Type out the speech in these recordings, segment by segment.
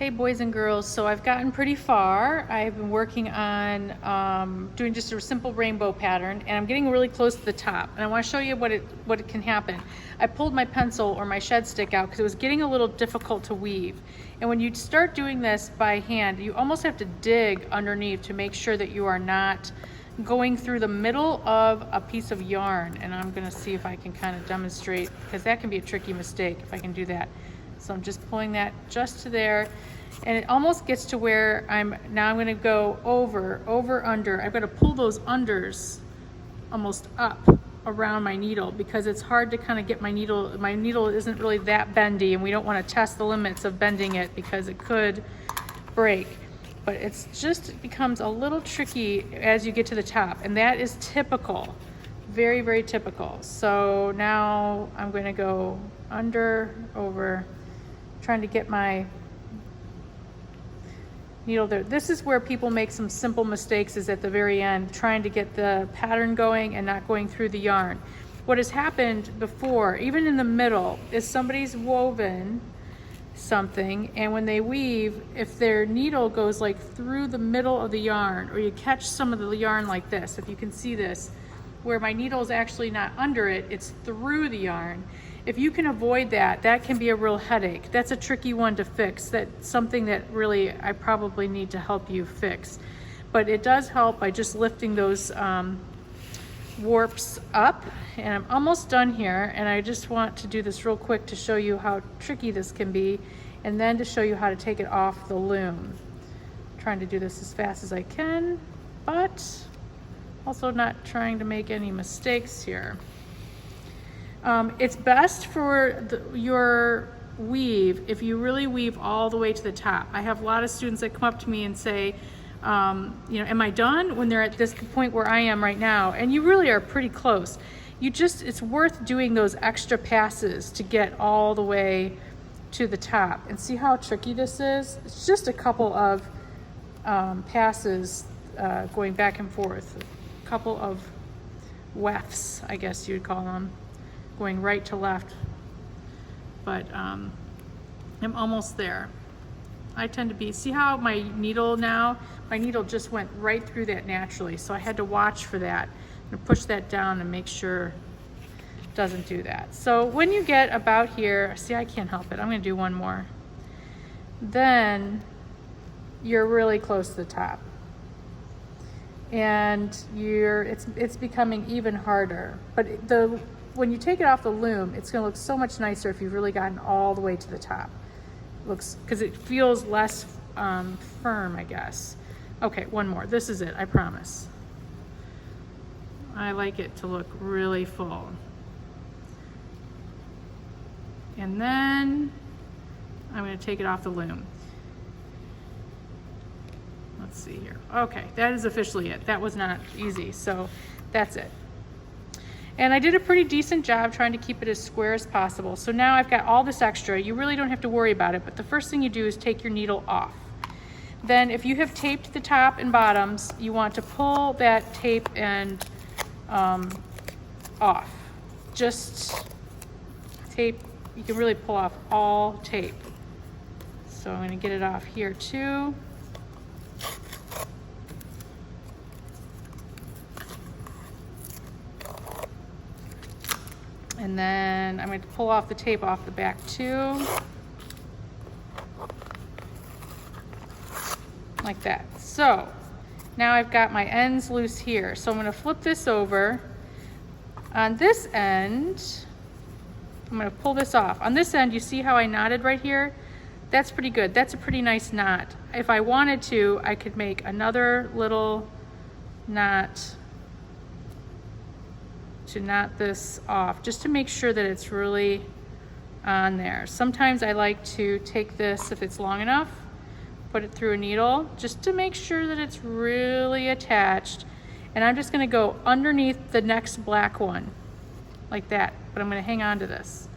Hey boys and girls, so I've gotten pretty far. I've been working on doing just a simple rainbow pattern, and I'm getting really close to the top, and I want to show you what it can happen. I pulled my pencil or my shed stick out because it was getting a little difficult to weave, and when you start doing this by hand, you almost have to dig underneath to make sure that you are not going through the middle of a piece of yarn. And I'm going to see if I can kind of demonstrate, because that can be a tricky mistake if I can do that. So I'm just pulling that just to there, and it almost gets to where I'm going to go over, under. I've got to pull those unders almost up around my needle because it's hard to kind of get my needle. My needle isn't really that bendy, and we don't want to test the limits of bending it because it could break. But it becomes a little tricky as you get to the top, and that is typical, very, very typical. So now I'm going to go under, over, trying to get my needle there. This is where people make some simple mistakes, is at the very end, trying to get the pattern going and not going through the yarn. What has happened before, even in the middle, is somebody's woven something, and when they weave, if their needle goes like through the middle of the yarn, or you catch some of the yarn like this, if you can see this, where my needle is actually not under it, it's through the yarn. If you can avoid that, that can be a real headache. That's a tricky one to fix. That's something that really I probably need to help you fix. But it does help by just lifting those warps up. And I'm almost done here, and I just want to do this real quick to show you how tricky this can be, and then to show you how to take it off the loom. I'm trying to do this as fast as I can, but also not trying to make any mistakes here. It's best for your weave if you really weave all the way to the top. I have a lot of students that come up to me and say, am I done? When they're at this point where I am right now, and you really are pretty close. It's worth doing those extra passes to get all the way to the top. And see how tricky this is? It's just a couple of passes going back and forth. A couple of wefts, I guess you'd call them, going right to left. But I'm almost there. I tend to be, see how my needle just went right through that naturally, so I had to watch for that and push that down and make sure it doesn't do that. So when you get about here, see, I can't help it, I'm going to do one more, then you're really close to the top, and it's becoming even harder. But when you take it off the loom, it's going to look so much nicer if you've really gotten all the way to the top. Because it feels less firm, I guess. Okay, one more. This is it, I promise. I like it to look really full. And then I'm going to take it off the loom. Let's see here. Okay, that is officially it. That was not easy, so that's it. And I did a pretty decent job trying to keep it as square as possible. So now I've got all this extra. You really don't have to worry about it, but the first thing you do is take your needle off. Then if you have taped the top and bottoms, you want to pull that tape and off. Just tape, you can really pull off all tape. So I'm going to get it off here too. And then I'm going to pull off the tape off the back too. Like that. So now I've got my ends loose here. So I'm going to flip this over. On this end, I'm going to pull this off. On this end, you see how I knotted right here? That's pretty good. That's a pretty nice knot. If I wanted to, I could make another little knot to knot this off, just to make sure that it's really on there. Sometimes I like to take this, if it's long enough, put it through a needle, just to make sure that it's really attached. And I'm just gonna go underneath the next black one, like that, but I'm gonna hang on to this.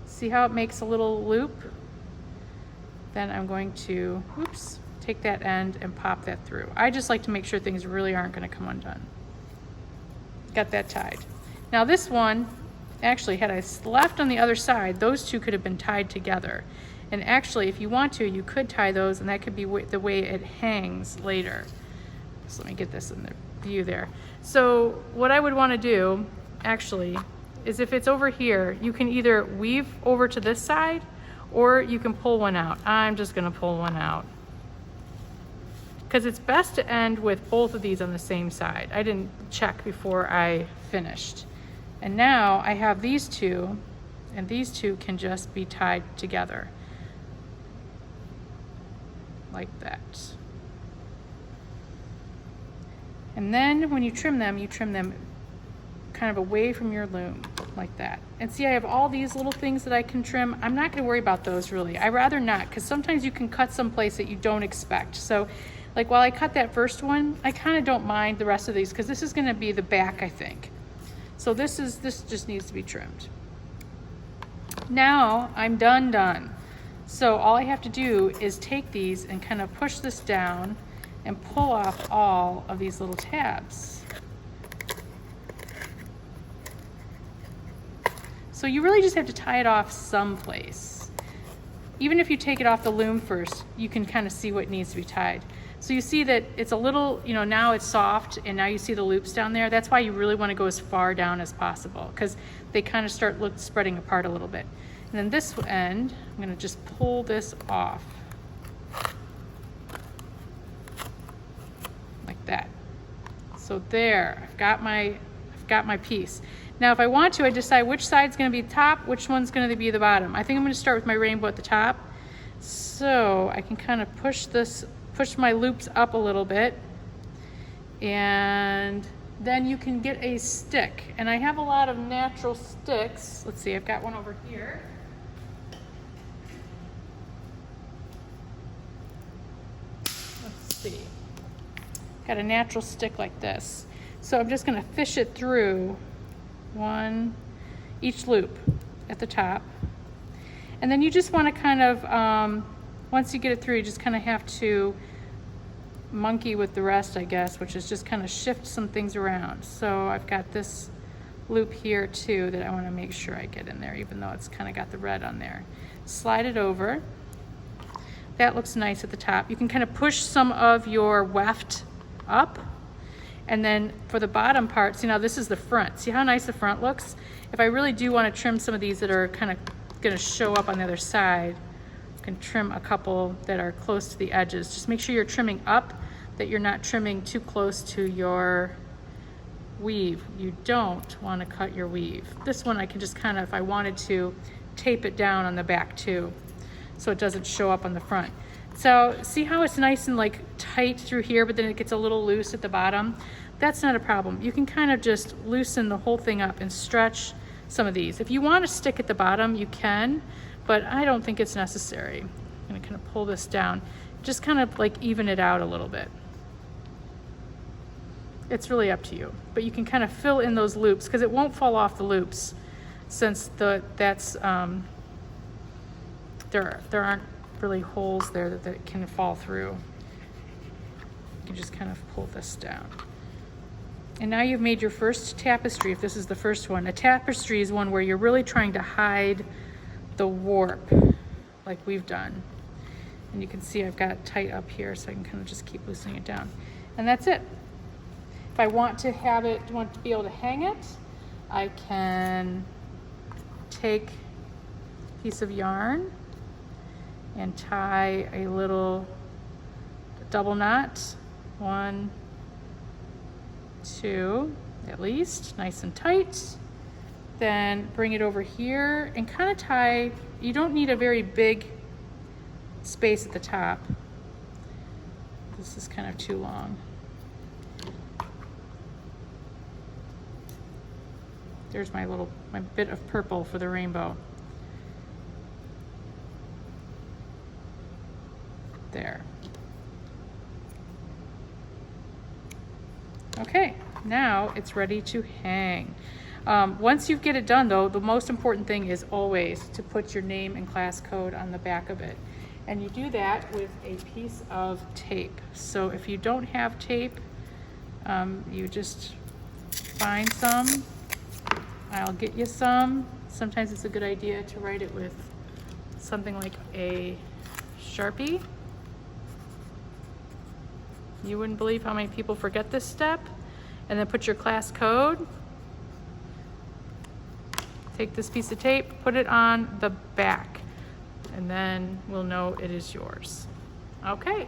See how it makes a little loop? Then I'm going to, take that end and pop that through. I just like to make sure things really aren't gonna come undone. Got that tied. Now this one, actually, had I left on the other side, those two could have been tied together. And actually, if you want to, you could tie those, and that could be the way it hangs later. So let me get this in the view there. So what I would want to do, actually, is if it's over here, you can either weave over to this side, or you can pull one out. I'm just going to pull one out, because it's best to end with both of these on the same side. I didn't check before I finished. And now I have these two, and these two can just be tied together like that. And then when you trim them kind of away from your loom like that. And see, I have all these little things that I can trim. I'm not going to worry about those really. I'd rather not, because sometimes you can cut someplace that you don't expect. So like while I cut that first one, I kind of don't mind the rest of these, because this is going to be the back, I think. So this just needs to be trimmed. Now I'm done. So all I have to do is take these and kind of push this down and pull off all of these little tabs. So you really just have to tie it off someplace. Even if you take it off the loom first, you can kind of see what needs to be tied. So you see that it's a little, you know, now it's soft, and now you see the loops down there. That's why you really want to go as far down as possible, because they kind of start spreading apart a little bit. And then this end, I'm going to just pull this off like that. So there, I've got my piece. Now if I want to, I decide which side's going to be the top, which one's going to be the bottom. I think I'm going to start with my rainbow at the top. So I can kind of push my loops up a little bit, and then you can get a stick. And I have a lot of natural sticks. Let's see, I've got one over here. Let's see. Got a natural stick like this. So I'm just going to fish it through each loop at the top. And then you just want to kind of, once you get it through, you just kind of have to monkey with the rest, I guess, which is just kind of shift some things around. So I've got this loop here too that I want to make sure I get in there, even though it's kind of got the red on there. Slide it over. That looks nice at the top. You can kind of push some of your weft up. And then for the bottom part, see, now this is the front. See how nice the front looks? If I really do want to trim some of these that are kind of going to show up on the other side, you can trim a couple that are close to the edges. Just make sure you're trimming up, that you're not trimming too close to your weave. You don't want to cut your weave. This one I can just kind of, if I wanted to, tape it down on the back too, so it doesn't show up on the front. So see how it's nice and like tight through here, but then it gets a little loose at the bottom? That's not a problem. You can kind of just loosen the whole thing up and stretch some of these. If you want to stick at the bottom, you can, but I don't think it's necessary. I'm going to kind of pull this down, just kind of like even it out a little bit. It's really up to you, but you can kind of fill in those loops, because it won't fall off the loops, since there aren't really holes there that can fall through. You can just kind of pull this down. And now you've made your first tapestry, if this is the first one. A tapestry is one where you're really trying to hide the warp, like we've done. And you can see I've got it tight up here, so I can kind of just keep loosening it down. And that's it. If I want to be able to hang it, I can take a piece of yarn and tie a little double knot, 1, 2, at least, nice and tight. Then bring it over here and kind of tie. You don't need a very big space at the top. This is kind of too long. There's my bit of purple for the rainbow. There. Okay, now it's ready to hang. Once you get it done though, the most important thing is always to put your name and class code on the back of it. And you do that with a piece of tape. So if you don't have tape, you just find some I'll get you some. Sometimes it's a good idea to write it with something like a Sharpie. You wouldn't believe how many people forget this step. And then put your class code. Take this piece of tape, put it on the back, and then we'll know it is yours. Okay.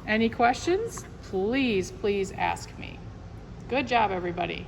Any questions? Please, please ask me. Good job, everybody.